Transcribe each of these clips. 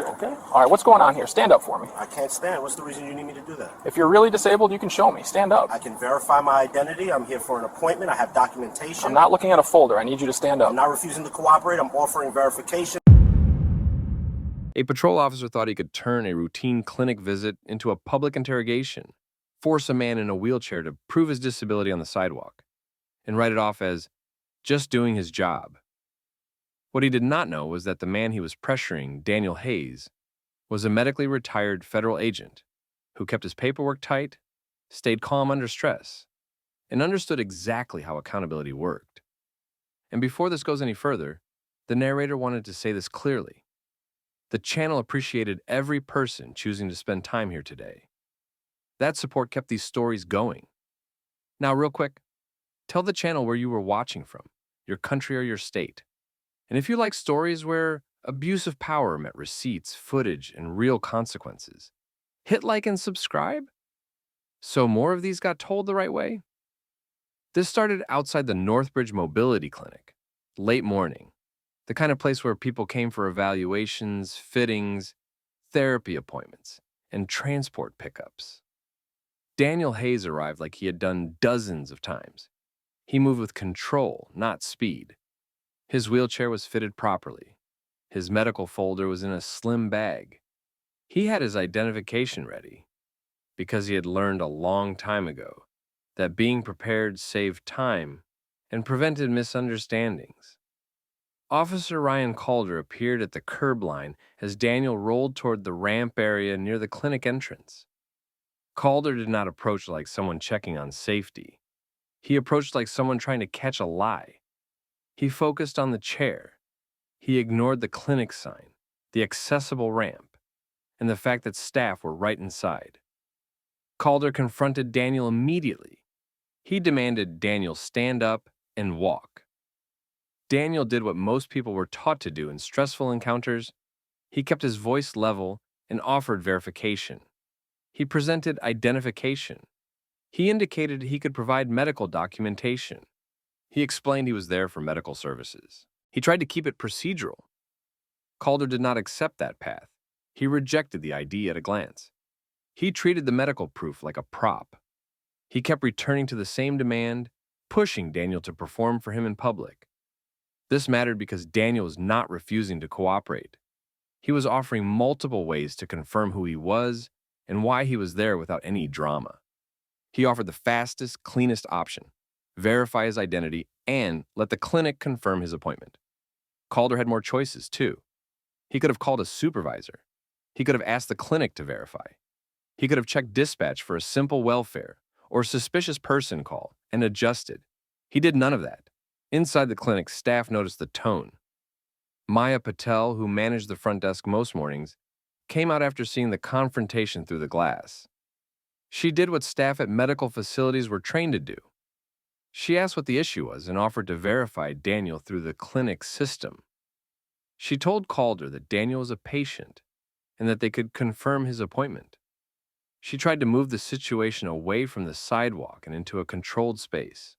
Okay. All right, what's going on here? Stand up for me. I can't stand. What's the reason you need me to do that? If you're really disabled, you can show me. Stand up. I can verify my identity. I'm here for an appointment. I have documentation. I'm not looking at a folder. I need you to stand up. I'm not refusing to cooperate. I'm offering verification. A patrol officer thought he could turn a routine clinic visit into a public interrogation, force a man in a wheelchair to prove his disability on the sidewalk, and write it off as just doing his job. What he did not know was that the man he was pressuring, Daniel Hayes, was a medically retired federal agent who kept his paperwork tight, stayed calm under stress, and understood exactly how accountability worked. And before this goes any further, the narrator wanted to say this clearly. The channel appreciated every person choosing to spend time here today. That support kept these stories going. Now, real quick, tell the channel where you were watching from, your country or your state. And if you like stories where abuse of power met receipts, footage, and real consequences, hit like and subscribe so more of these got told the right way. This started outside the Northbridge Mobility Clinic, late morning, the kind of place where people came for evaluations, fittings, therapy appointments, and transport pickups. Daniel Hayes arrived like he had done dozens of times. He moved with control, not speed. His wheelchair was fitted properly. His medical folder was in a slim bag. He had his identification ready because he had learned a long time ago that being prepared saved time and prevented misunderstandings. Officer Ryan Calder appeared at the curb line as Daniel rolled toward the ramp area near the clinic entrance. Calder did not approach like someone checking on safety. He approached like someone trying to catch a lie. He focused on the chair. He ignored the clinic sign, the accessible ramp, and the fact that staff were right inside. Calder confronted Daniel immediately. He demanded Daniel stand up and walk. Daniel did what most people were taught to do in stressful encounters. He kept his voice level and offered verification. He presented identification. He indicated he could provide medical documentation. He explained he was there for medical services. He tried to keep it procedural. Calder did not accept that path. He rejected the ID at a glance. He treated the medical proof like a prop. He kept returning to the same demand, pushing Daniel to perform for him in public. This mattered because Daniel was not refusing to cooperate. He was offering multiple ways to confirm who he was and why he was there without any drama. He offered the fastest, cleanest option: verify his identity and let the clinic confirm his appointment. Calder had more choices, too. He could have called a supervisor. He could have asked the clinic to verify. He could have checked dispatch for a simple welfare or suspicious person call and adjusted. He did none of that. Inside the clinic, staff noticed the tone. Maya Patel, who managed the front desk most mornings, came out after seeing the confrontation through the glass. She did what staff at medical facilities were trained to do. She asked what the issue was and offered to verify Daniel through the clinic system. She told Calder that Daniel was a patient and that they could confirm his appointment. She tried to move the situation away from the sidewalk and into a controlled space.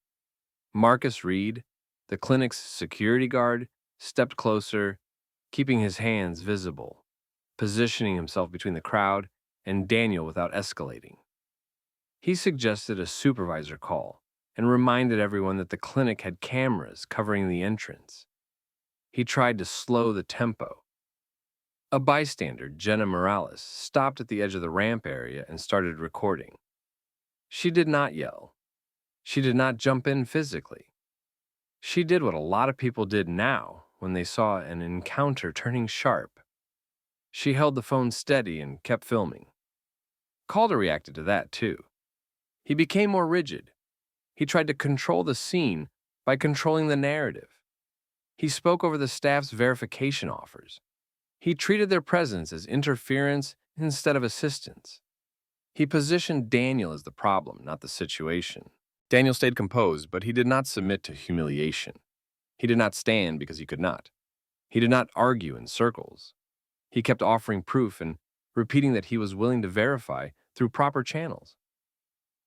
Marcus Reed, the clinic's security guard, stepped closer, keeping his hands visible, positioning himself between the crowd and Daniel without escalating. He suggested a supervisor call and reminded everyone that the clinic had cameras covering the entrance. He tried to slow the tempo. A bystander, Jenna Morales, stopped at the edge of the ramp area and started recording. She did not yell. She did not jump in physically. She did what a lot of people did now when they saw an encounter turning sharp. She held the phone steady and kept filming. Calder reacted to that, too. He became more rigid. He tried to control the scene by controlling the narrative. He spoke over the staff's verification offers. He treated their presence as interference instead of assistance. He positioned Daniel as the problem, not the situation. Daniel stayed composed, but he did not submit to humiliation. He did not stand because he could not. He did not argue in circles. He kept offering proof and repeating that he was willing to verify through proper channels.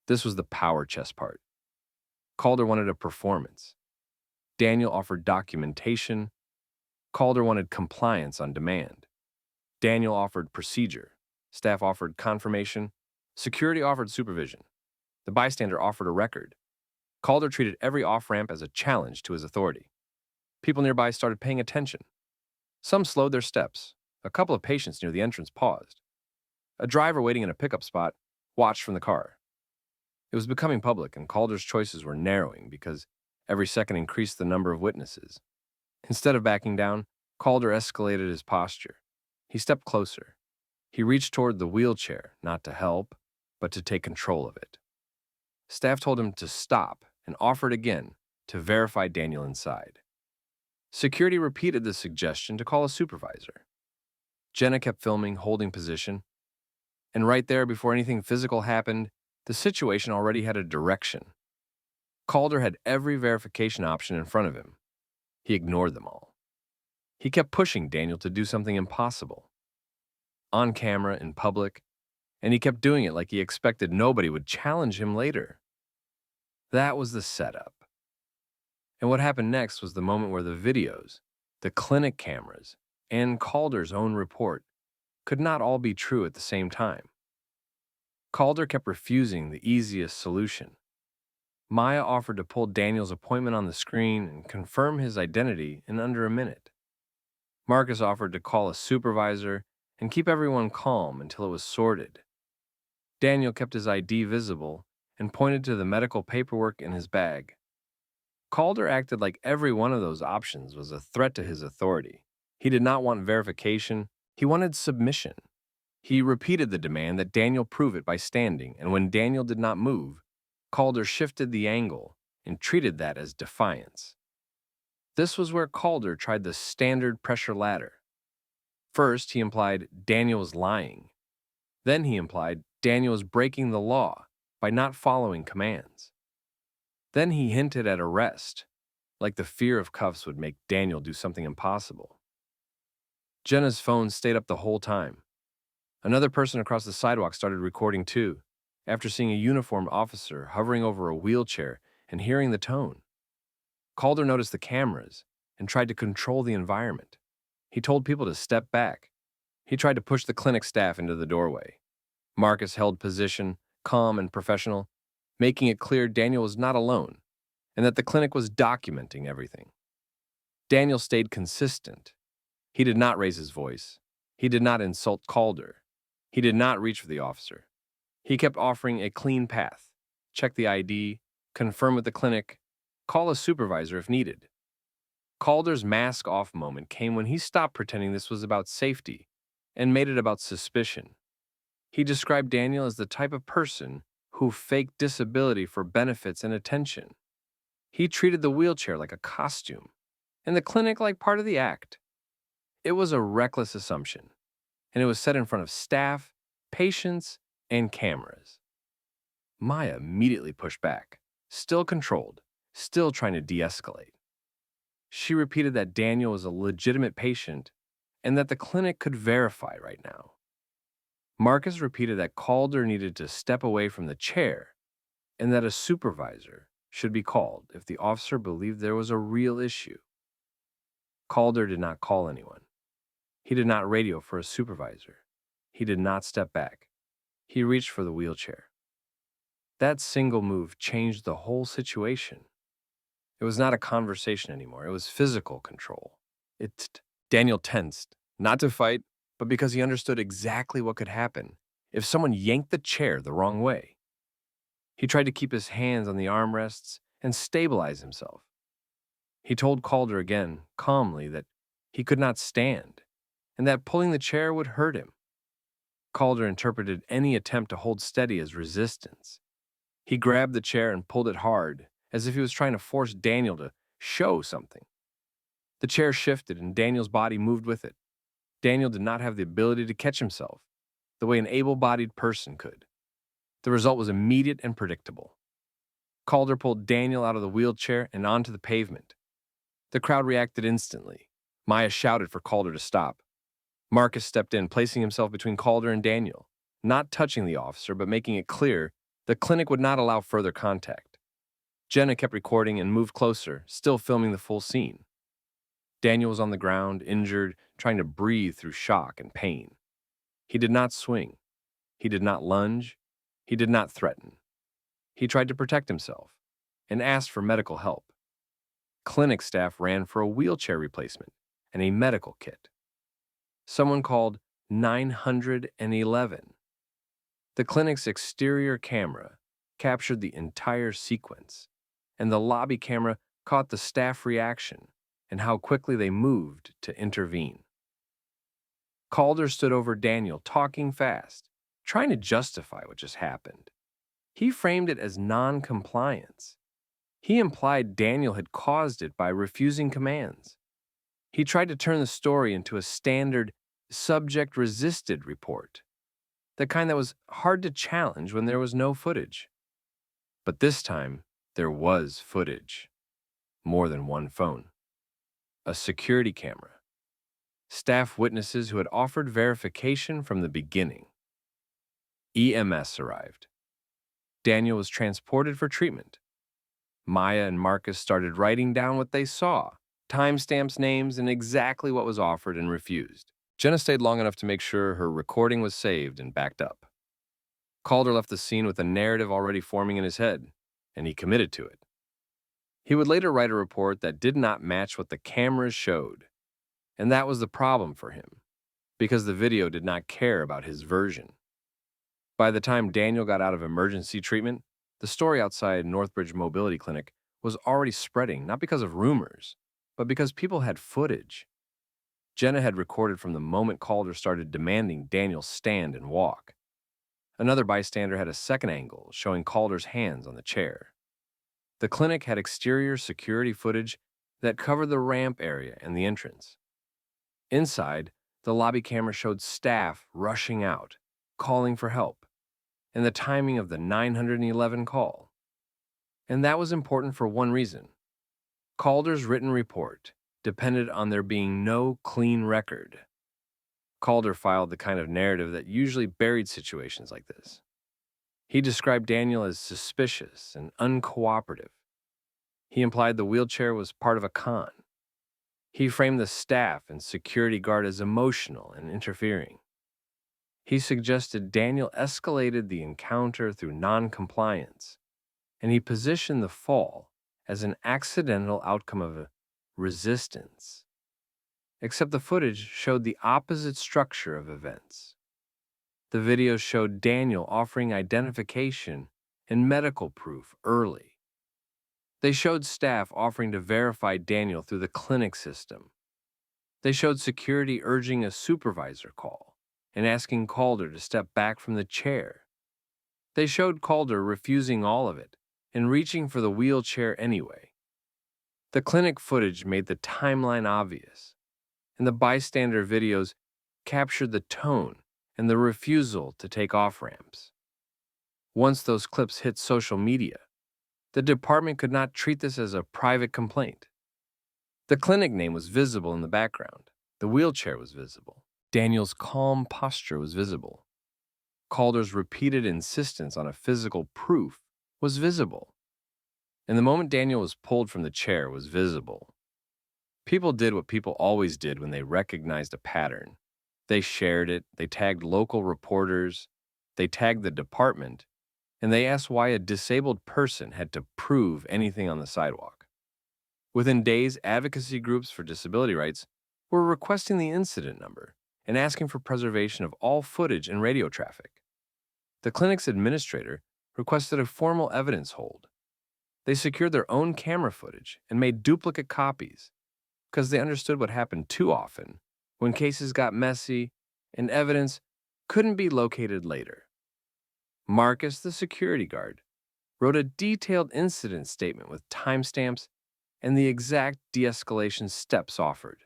This was the power chess part. Calder wanted a performance. Daniel offered documentation. Calder wanted compliance on demand. Daniel offered procedure. Staff offered confirmation. Security offered supervision. The bystander offered a record. Calder treated every off-ramp as a challenge to his authority. People nearby started paying attention. Some slowed their steps. A couple of patients near the entrance paused. A driver waiting in a pickup spot watched from the car. It was becoming public, and Calder's choices were narrowing because every second increased the number of witnesses. Instead of backing down, Calder escalated his posture. He stepped closer. He reached toward the wheelchair, not to help, but to take control of it. Staff told him to stop and offered again to verify Daniel inside. Security repeated the suggestion to call a supervisor. Jenna kept filming, holding position. And right there, before anything physical happened, the situation already had a direction. Calder had every verification option in front of him. He ignored them all. He kept pushing Daniel to do something impossible. On camera, in public, and he kept doing it like he expected nobody would challenge him later. That was the setup. And what happened next was the moment where the videos, the clinic cameras, and Calder's own report could not all be true at the same time. Calder kept refusing the easiest solution. Maya offered to pull Daniel's appointment on the screen and confirm his identity in under a minute. Marcus offered to call a supervisor and keep everyone calm until it was sorted. Daniel kept his ID visible and pointed to the medical paperwork in his bag. Calder acted like every one of those options was a threat to his authority. He did not want verification, he wanted submission. He repeated the demand that Daniel prove it by standing, and when Daniel did not move, Calder shifted the angle and treated that as defiance. This was where Calder tried the standard pressure ladder. First, he implied Daniel was lying. Then he implied Daniel was breaking the law by not following commands. Then he hinted at arrest, like the fear of cuffs would make Daniel do something impossible. Jenna's phone stayed up the whole time. Another person across the sidewalk started recording too, after seeing a uniformed officer hovering over a wheelchair and hearing the tone. Calder noticed the cameras and tried to control the environment. He told people to step back. He tried to push the clinic staff into the doorway. Marcus held position, calm and professional, making it clear Daniel was not alone and that the clinic was documenting everything. Daniel stayed consistent. He did not raise his voice. He did not insult Calder. He did not reach for the officer. He kept offering a clean path, check the ID, confirm with the clinic, call a supervisor if needed. Calder's mask-off moment came when he stopped pretending this was about safety and made it about suspicion. He described Daniel as the type of person who faked disability for benefits and attention. He treated the wheelchair like a costume and the clinic like part of the act. It was a reckless assumption, and it was set in front of staff, patients, and cameras. Maya immediately pushed back, still controlled, still trying to de-escalate. She repeated that Daniel was a legitimate patient and that the clinic could verify right now. Marcus repeated that Calder needed to step away from the chair and that a supervisor should be called if the officer believed there was a real issue. Calder did not call anyone. He did not radio for a supervisor. He did not step back. He reached for the wheelchair. That single move changed the whole situation. It was not a conversation anymore. It was physical control. Daniel tensed, not to fight, but because he understood exactly what could happen if someone yanked the chair the wrong way. He tried to keep his hands on the armrests and stabilize himself. He told Calder again, calmly, that he could not stand and that pulling the chair would hurt him. Calder interpreted any attempt to hold steady as resistance. He grabbed the chair and pulled it hard, as if he was trying to force Daniel to show something. The chair shifted and Daniel's body moved with it. Daniel did not have the ability to catch himself, the way an able-bodied person could. The result was immediate and predictable. Calder pulled Daniel out of the wheelchair and onto the pavement. The crowd reacted instantly. Maya shouted for Calder to stop. Marcus stepped in, placing himself between Calder and Daniel, not touching the officer, but making it clear the clinic would not allow further contact. Jenna kept recording and moved closer, still filming the full scene. Daniel was on the ground, injured, trying to breathe through shock and pain. He did not swing. He did not lunge. He did not threaten. He tried to protect himself and asked for medical help. Clinic staff ran for a wheelchair replacement and a medical kit. Someone called 911. The clinic's exterior camera captured the entire sequence, and the lobby camera caught the staff reaction and how quickly they moved to intervene. Calder stood over Daniel, talking fast, trying to justify what just happened. He framed it as non-compliance. He implied Daniel had caused it by refusing commands. He tried to turn the story into a standard subject-resisted report, the kind that was hard to challenge when there was no footage. But this time, there was footage. More than one phone. A security camera. Staff witnesses who had offered verification from the beginning. EMS arrived. Daniel was transported for treatment. Maya and Marcus started writing down what they saw, timestamps, names, and exactly what was offered and refused. Jenna stayed long enough to make sure her recording was saved and backed up. Calder left the scene with a narrative already forming in his head, and he committed to it. He would later write a report that did not match what the cameras showed, and that was the problem for him, because the video did not care about his version. By the time Daniel got out of emergency treatment, the story outside Northbridge Mobility Clinic was already spreading, not because of rumors, but because people had footage. Jenna had recorded from the moment Calder started demanding Daniel stand and walk. Another bystander had a second angle showing Calder's hands on the chair. The clinic had exterior security footage that covered the ramp area and the entrance. Inside, the lobby camera showed staff rushing out, calling for help, and the timing of the 911 call. And that was important for one reason. Calder's written report depended on there being no clean record. Calder filed the kind of narrative that usually buried situations like this. He described Daniel as suspicious and uncooperative. He implied the wheelchair was part of a con. He framed the staff and security guard as emotional and interfering. He suggested Daniel escalated the encounter through non-compliance, and he positioned the fall as an accidental outcome of a resistance. Except the footage showed the opposite structure of events. The video showed Daniel offering identification and medical proof early. They showed staff offering to verify Daniel through the clinic system. They showed security urging a supervisor call and asking Calder to step back from the chair. They showed Calder refusing all of it and reaching for the wheelchair anyway. The clinic footage made the timeline obvious, and the bystander videos captured the tone and the refusal to take off-ramps. Once those clips hit social media, the department could not treat this as a private complaint. The clinic name was visible in the background. The wheelchair was visible. Daniel's calm posture was visible. Calder's repeated insistence on a physical proof was visible. And the moment Daniel was pulled from the chair was visible. People did what people always did when they recognized a pattern. They shared it, they tagged local reporters, they tagged the department, and they asked why a disabled person had to prove anything on the sidewalk. Within days, advocacy groups for disability rights were requesting the incident number and asking for preservation of all footage and radio traffic. The clinic's administrator requested a formal evidence hold. They secured their own camera footage and made duplicate copies because they understood what happened too often when cases got messy and evidence couldn't be located later. Marcus, the security guard, wrote a detailed incident statement with timestamps and the exact de-escalation steps offered.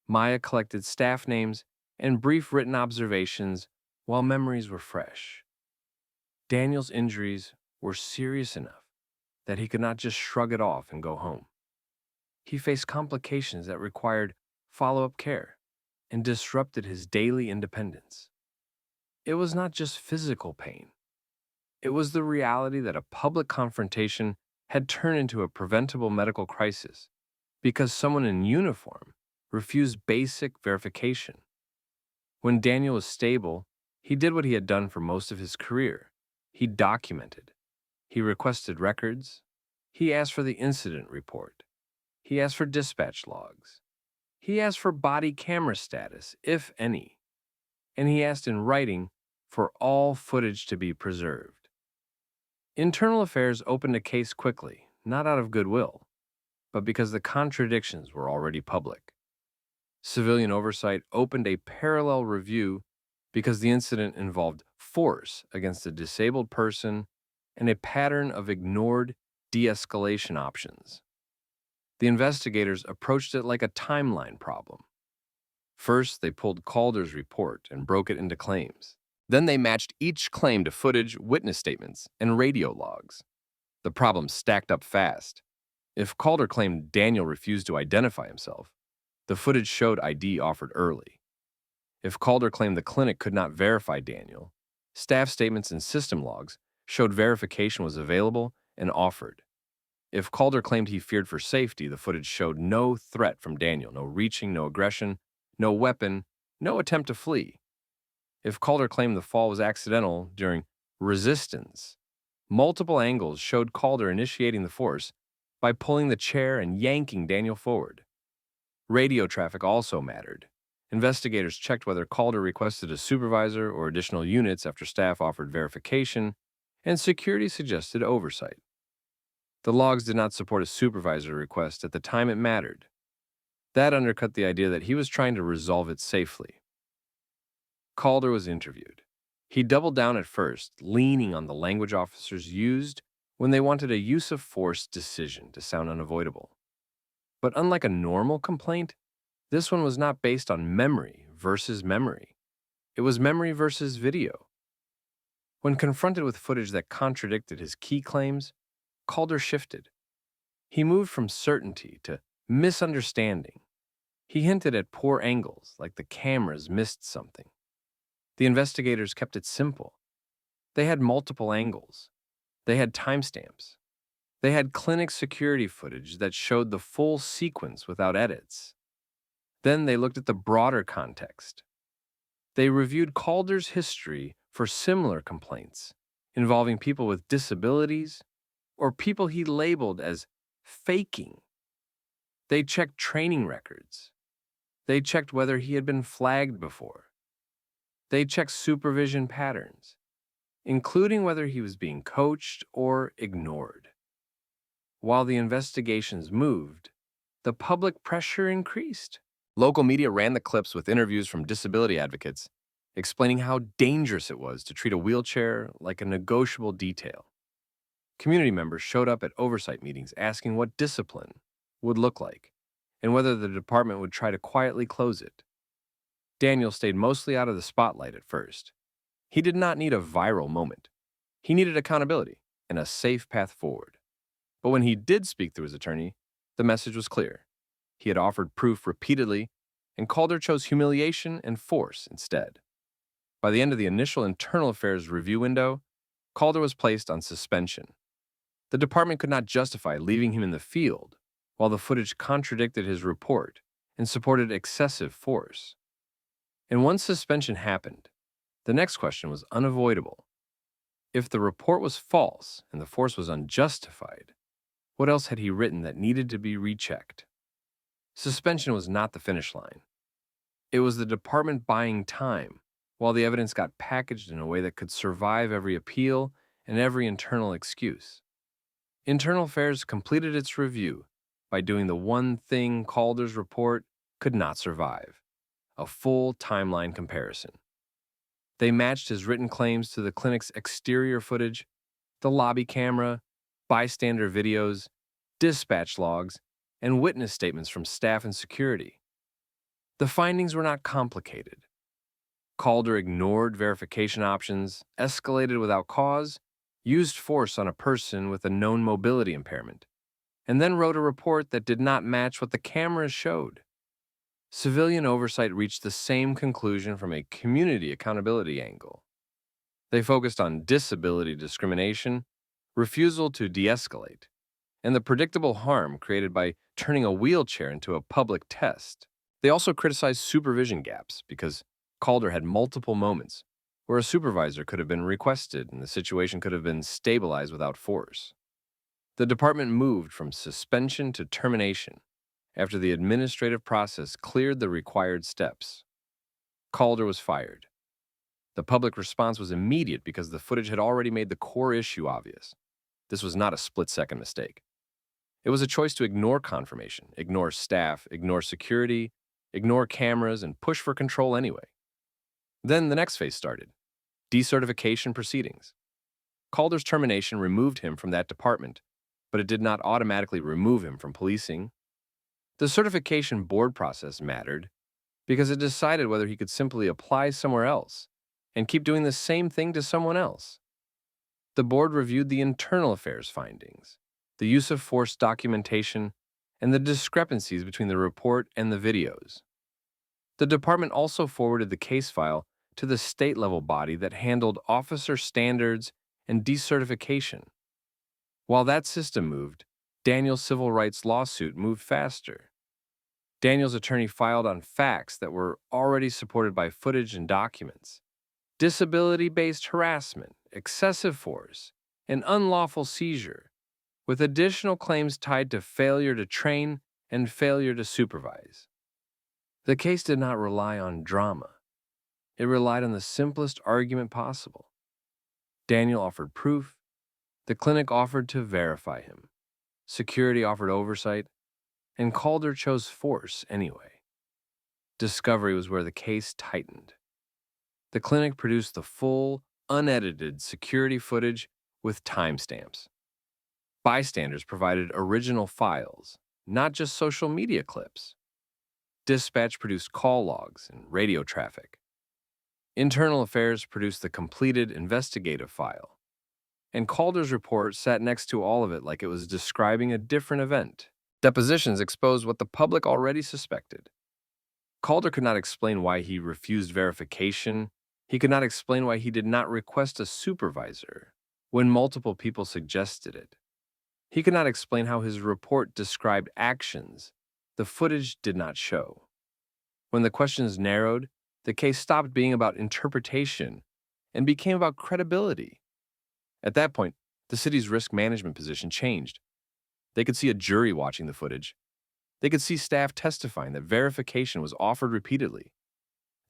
Maya collected staff names and brief written observations while memories were fresh. Daniel's injuries were serious enough that he could not just shrug it off and go home. He faced complications that required follow-up care and disrupted his daily independence. It was not just physical pain. It was the reality that a public confrontation had turned into a preventable medical crisis Because someone in uniform refused basic verification. When Daniel was stable, he did what he had done for most of his career. He documented. He requested records. He asked for the incident report. He asked for dispatch logs. He asked for body camera status, if any. And he asked in writing for all footage to be preserved. Internal Affairs opened a case quickly, not out of goodwill, but because the contradictions were already public. Civilian Oversight opened a parallel review because the incident involved force against a disabled person and a pattern of ignored de-escalation options. The investigators approached it like a timeline problem. First, they pulled Calder's report and broke it into claims. Then they matched each claim to footage, witness statements, and radio logs. The problem stacked up fast. If Calder claimed Daniel refused to identify himself, the footage showed ID offered early. If Calder claimed the clinic could not verify Daniel, staff statements and system logs showed verification was available and offered. If Calder claimed he feared for safety, the footage showed no threat from Daniel, no reaching, no aggression, no weapon, no attempt to flee. If Calder claimed the fall was accidental during resistance, multiple angles showed Calder initiating the force by pulling the chair and yanking Daniel forward. Radio traffic also mattered. Investigators checked whether Calder requested a supervisor or additional units after staff offered verification, and security suggested oversight. The logs did not support a supervisor request at the time it mattered. That undercut the idea that he was trying to resolve it safely. Calder was interviewed. He doubled down at first, leaning on the language officers used when they wanted a use of force decision to sound unavoidable. But unlike a normal complaint, this one was not based on memory versus memory. It was memory versus video. When confronted with footage that contradicted his key claims, Calder shifted. He moved from certainty to misunderstanding. He hinted at poor angles, like the cameras missed something. The investigators kept it simple. They had multiple angles. They had timestamps. They had clinic security footage that showed the full sequence without edits. Then they looked at the broader context. They reviewed Calder's history for similar complaints involving people with disabilities or people he labeled as faking. They checked training records. They checked whether he had been flagged before. They checked supervision patterns, including whether he was being coached or ignored. While the investigations moved, the public pressure increased. Local media ran the clips with interviews from disability advocates, explaining how dangerous it was to treat a wheelchair like a negotiable detail. Community members showed up at oversight meetings asking what discipline would look like and whether the department would try to quietly close it. Daniel stayed mostly out of the spotlight at first. He did not need a viral moment. He needed accountability and a safe path forward. But when he did speak through his attorney, the message was clear. He had offered proof repeatedly, and Calder chose humiliation and force instead. By the end of the initial internal affairs review window, Calder was placed on suspension. The department could not justify leaving him in the field while the footage contradicted his report and supported excessive force. And once suspension happened, the next question was unavoidable. If the report was false and the force was unjustified, what else had he written that needed to be rechecked? Suspension was not the finish line. It was the department buying time while the evidence got packaged in a way that could survive every appeal and every internal excuse. Internal Affairs completed its review by doing the one thing Calder's report could not survive: a full timeline comparison. They matched his written claims to the clinic's exterior footage, the lobby camera, bystander videos, dispatch logs, and witness statements from staff and security. The findings were not complicated. Calder ignored verification options, escalated without cause, used force on a person with a known mobility impairment, and then wrote a report that did not match what the cameras showed. Civilian Oversight reached the same conclusion from a community accountability angle. They focused on disability discrimination, refusal to de-escalate, and the predictable harm created by turning a wheelchair into a public test. They also criticized supervision gaps because Calder had multiple moments where a supervisor could have been requested and the situation could have been stabilized without force. The department moved from suspension to termination after the administrative process cleared the required steps. Calder was fired. The public response was immediate because the footage had already made the core issue obvious. This was not a split-second mistake. It was a choice to ignore confirmation, ignore staff, ignore security, ignore cameras, and push for control anyway. Then the next phase started: decertification proceedings. Calder's termination removed him from that department, but it did not automatically remove him from policing. The certification board process mattered because it decided whether he could simply apply somewhere else and keep doing the same thing to someone else. The board reviewed the internal affairs findings, the use of force documentation, and the discrepancies between the report and the videos. The department also forwarded the case file to the state-level body that handled officer standards and decertification. While that system moved, Daniel's civil rights lawsuit moved faster. Daniel's attorney filed on facts that were already supported by footage and documents: disability-based harassment, excessive force, and unlawful seizure, with additional claims tied to failure to train and failure to supervise. The case did not rely on drama. It relied on the simplest argument possible. Daniel offered proof. The clinic offered to verify him. Security offered oversight, and Calder chose force anyway. Discovery was where the case tightened. The clinic produced the full, unedited security footage with timestamps. Bystanders provided original files, not just social media clips. Dispatch produced call logs and radio traffic. Internal Affairs produced the completed investigative file. And Calder's report sat next to all of it like it was describing a different event. Depositions exposed what the public already suspected. Calder could not explain why he refused verification. He could not explain why he did not request a supervisor when multiple people suggested it. He could not explain how his report described actions the footage did not show. When the questions narrowed, the case stopped being about interpretation and became about credibility. At that point, the city's risk management position changed. They could see a jury watching the footage. They could see staff testifying that verification was offered repeatedly.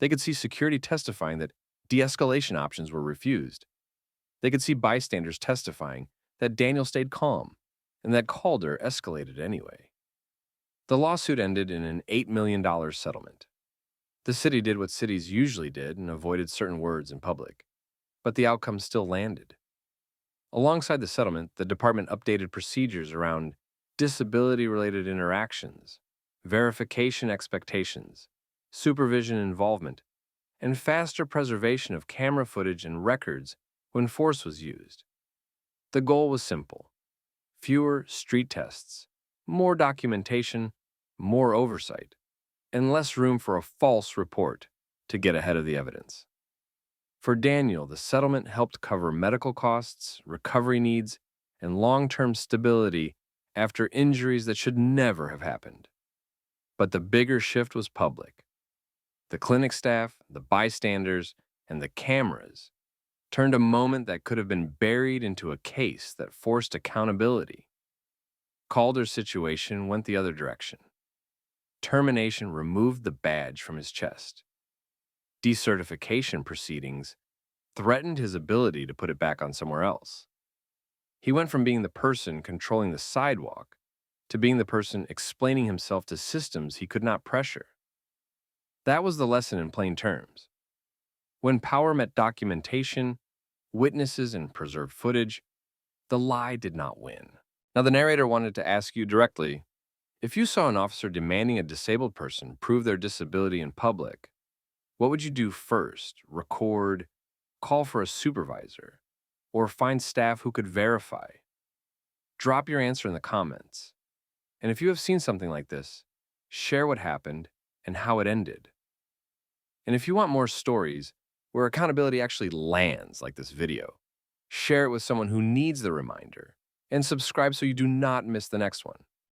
They could see security testifying that de-escalation options were refused. They could see bystanders testifying that Daniel stayed calm and that Calder escalated anyway. The lawsuit ended in an $8 million settlement. The city did what cities usually did and avoided certain words in public, but the outcome still landed. Alongside the settlement, the department updated procedures around disability-related interactions, verification expectations, supervision involvement, and faster preservation of camera footage and records when force was used. The goal was simple: fewer street tests, more documentation, more oversight, and less room for a false report to get ahead of the evidence. For Daniel, the settlement helped cover medical costs, recovery needs, and long-term stability after injuries that should never have happened. But the bigger shift was public. The clinic staff, the bystanders, and the cameras turned a moment that could have been buried into a case that forced accountability. Calder's situation went the other direction. Termination removed the badge from his chest. Decertification proceedings threatened his ability to put it back on somewhere else. He went from being the person controlling the sidewalk to being the person explaining himself to systems he could not pressure. That was the lesson in plain terms. When power met documentation, witnesses, and preserved footage, the lie did not win. Now, the narrator wanted to ask you directly, if you saw an officer demanding a disabled person prove their disability in public, what would you do first? Record, call for a supervisor, or find staff who could verify? Drop your answer in the comments. And if you have seen something like this, share what happened and how it ended. And if you want more stories where accountability actually lands like this video, share it with someone who needs the reminder and subscribe so you do not miss the next one.